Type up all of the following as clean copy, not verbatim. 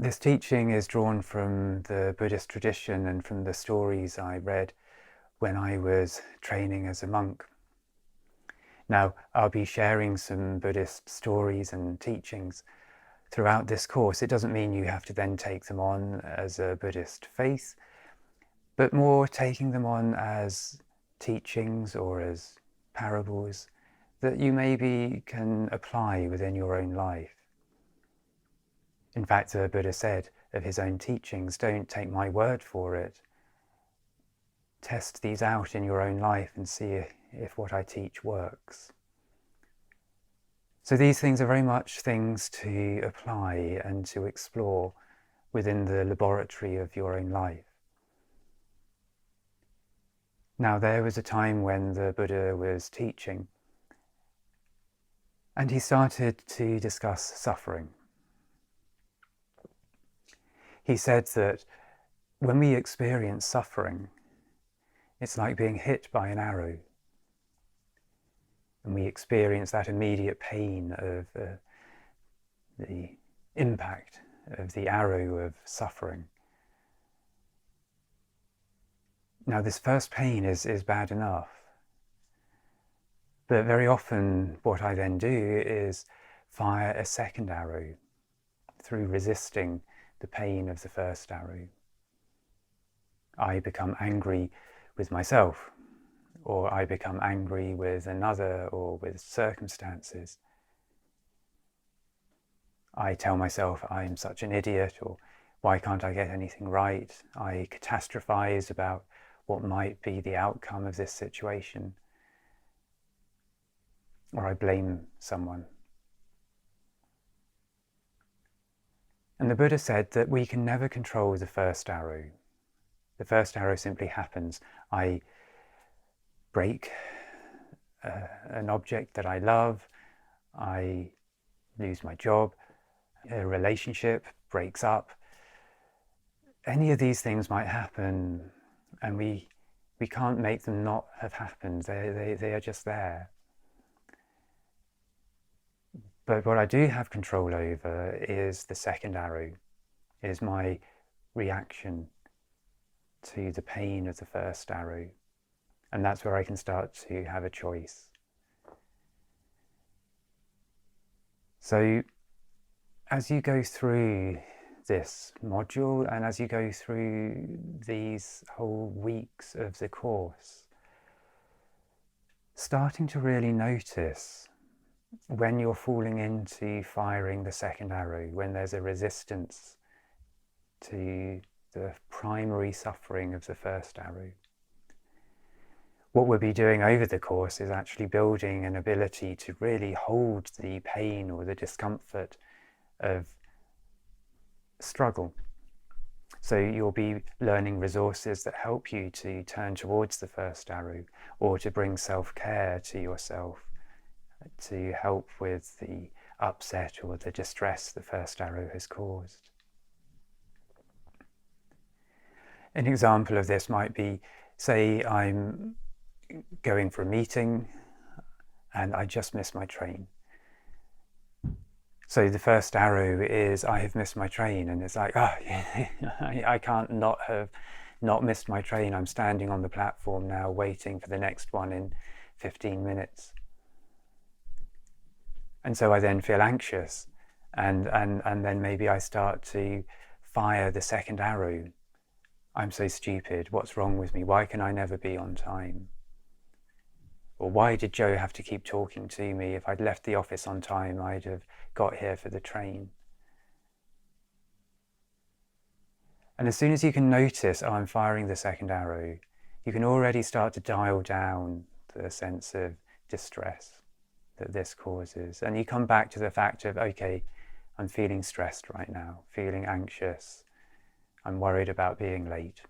This teaching is drawn from the Buddhist tradition and from the stories I read when I was training as a monk. Now, I'll be sharing some Buddhist stories and teachings throughout this course. It doesn't mean you have to then take them on as a Buddhist faith, but more taking them on as teachings or as parables that you maybe can apply within your own life. In fact, the Buddha said of his own teachings, don't take my word for it. Test these out in your own life and see if what I teach works. So these things are very much things to apply and to explore within the laboratory of your own life. Now, there was a time when the Buddha was teaching, and he started to discuss suffering. He said that when we experience suffering, it's like being hit by an arrow. And we experience that immediate pain of the impact of the arrow of suffering. Now, this first pain is bad enough. But very often what I then do is fire a second arrow through resisting the pain of the first arrow. I become angry with myself, or I become angry with another or with circumstances. I tell myself I'm such an idiot, or why can't I get anything right? I catastrophize about what might be the outcome of this situation, or I blame someone. And the Buddha said that we can never control the first arrow. The first arrow simply happens. I break an object that I love, I lose my job, a relationship breaks up. Any of these things might happen, and we can't make them not have happened. They are just there. But what I do have control over is the second arrow, is my reaction to the pain of the first arrow. And that's where I can start to have a choice. So as you go through this module and as you go through these whole weeks of the course, starting to really notice when you're falling into firing the second arrow, when there's a resistance to the primary suffering of the first arrow. What we'll be doing over the course is actually building an ability to really hold the pain or the discomfort of struggle. So you'll be learning resources that help you to turn towards the first arrow, or to bring self-care to yourself, to help with the upset or the distress the first arrow has caused. An example of this might be, say I'm going for a meeting and I just missed my train. So the first arrow is I have missed my train, and it's like, I can't not have not missed my train. I'm standing on the platform now waiting for the next one in 15 minutes. And so I then feel anxious, and then maybe I start to fire the second arrow. I'm so stupid. What's wrong with me? Why can I never be on time? Or why did Joe have to keep talking to me? If I'd left the office on time, I'd have got here for the train. And as soon as you can notice, I'm firing the second arrow, you can already start to dial down the sense of distress that this causes. And you come back to the fact of, okay, I'm feeling stressed right now, feeling anxious. I'm worried about being late.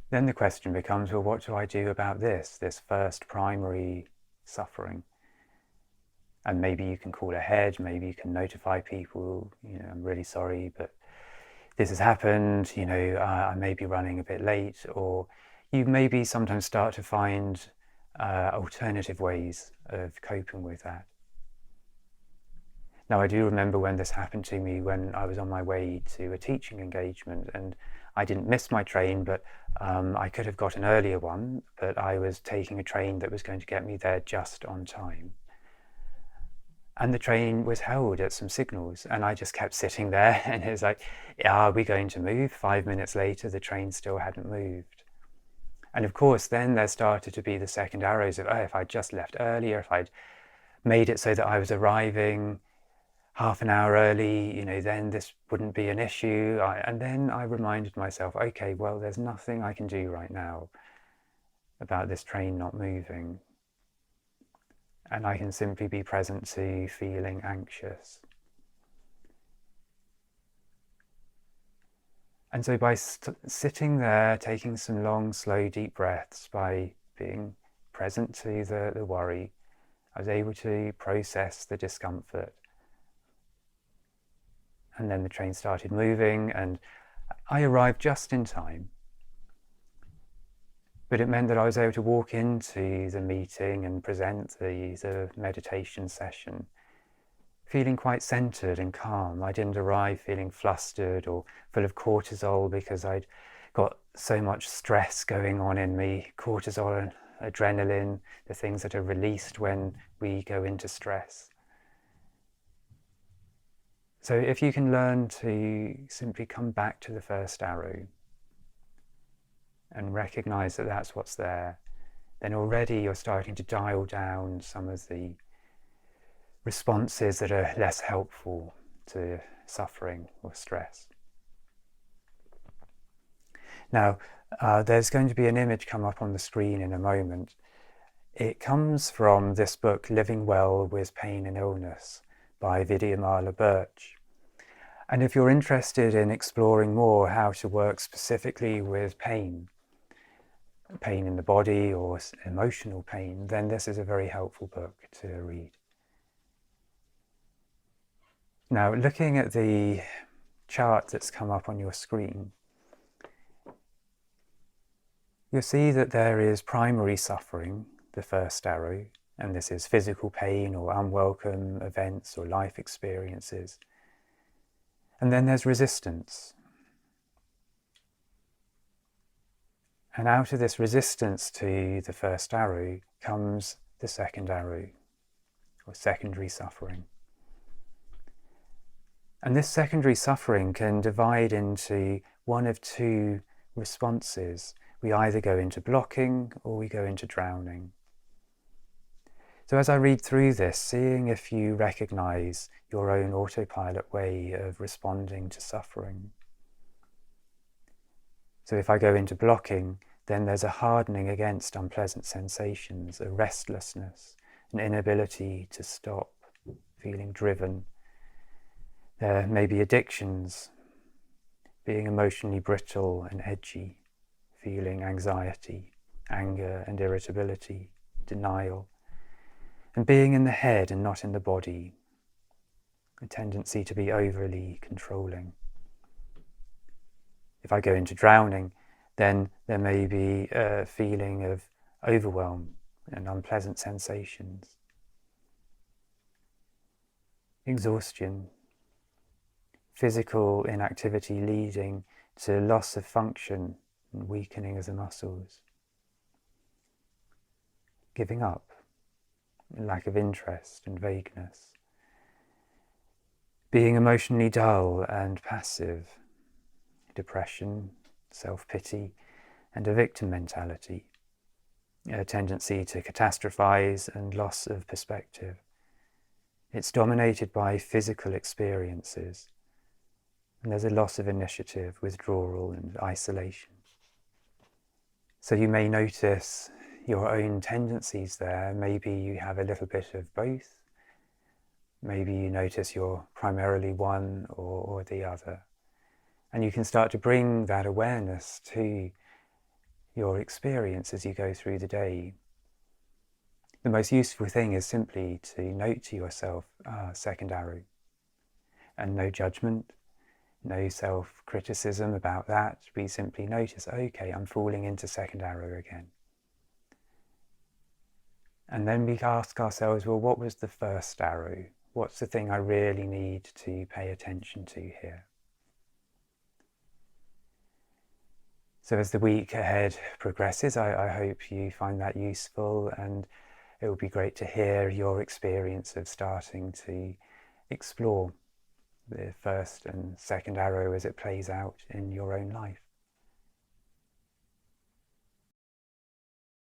Then the question becomes, well, what do I do about this first primary suffering? And maybe you can call ahead, maybe you can notify people, I'm really sorry, but this has happened, I may be running a bit late, or you maybe sometimes start to find alternative ways of coping with that. Now, I do remember when this happened to me when I was on my way to a teaching engagement, and I didn't miss my train, but I could have got an earlier one, but I was taking a train that was going to get me there just on time. And the train was held at some signals, and I just kept sitting there, and it was like, are we going to move? 5 minutes later, the train still hadn't moved. And of course, then there started to be the second arrows of, oh, if I'd just left earlier, if I'd made it so that I was arriving half an hour early, then this wouldn't be an issue. And then I reminded myself, okay, well, there's nothing I can do right now about this train not moving. And I can simply be present to feeling anxious. And so by sitting there, taking some long, slow, deep breaths, by being present to the worry, I was able to process the discomfort. And then the train started moving, and I arrived just in time. But it meant that I was able to walk into the meeting and present the meditation session feeling quite centered and calm. I didn't arrive feeling flustered or full of cortisol because I'd got so much stress going on in me. Cortisol and adrenaline, the things that are released when we go into stress. So if you can learn to simply come back to the first arrow and recognize that that's what's there, then already you're starting to dial down some of the responses that are less helpful to suffering or stress. Now, there's going to be an image come up on the screen in a moment. It comes from this book, Living Well with Pain and Illness, by Vidyamala Birch. And if you're interested in exploring more how to work specifically with pain in the body or emotional pain, then this is a very helpful book to read. Now, looking at the chart that's come up on your screen, you'll see that there is primary suffering, the first arrow, and this is physical pain or unwelcome events or life experiences. And then there's resistance. And out of this resistance to the first arrow comes the second arrow, or secondary suffering. And this secondary suffering can divide into one of two responses. We either go into blocking or we go into drowning. So as I read through this, seeing if you recognize your own autopilot way of responding to suffering. So if I go into blocking, then there's a hardening against unpleasant sensations, a restlessness, an inability to stop, feeling driven. There may be addictions, being emotionally brittle and edgy, feeling anxiety, anger and irritability, denial, and being in the head and not in the body, a tendency to be overly controlling. If I go into drowning, then there may be a feeling of overwhelm and unpleasant sensations, exhaustion, physical inactivity leading to loss of function and weakening of the muscles, giving up, lack of interest and vagueness, being emotionally dull and passive, depression, self-pity, and a victim mentality, a tendency to catastrophize and loss of perspective. It's dominated by physical experiences, and there's a loss of initiative, withdrawal, and isolation. So you may notice your own tendencies there. Maybe you have a little bit of both. Maybe you notice you're primarily one or the other. And you can start to bring that awareness to your experience as you go through the day. The most useful thing is simply to note to yourself, second arrow, and no judgment, no self-criticism about that. We simply notice, okay, I'm falling into second arrow again. And then we ask ourselves, well, what was the first arrow? What's the thing I really need to pay attention to here? So as the week ahead progresses, I hope you find that useful, and it will be great to hear your experience of starting to explore the first and second arrow as it plays out in your own life.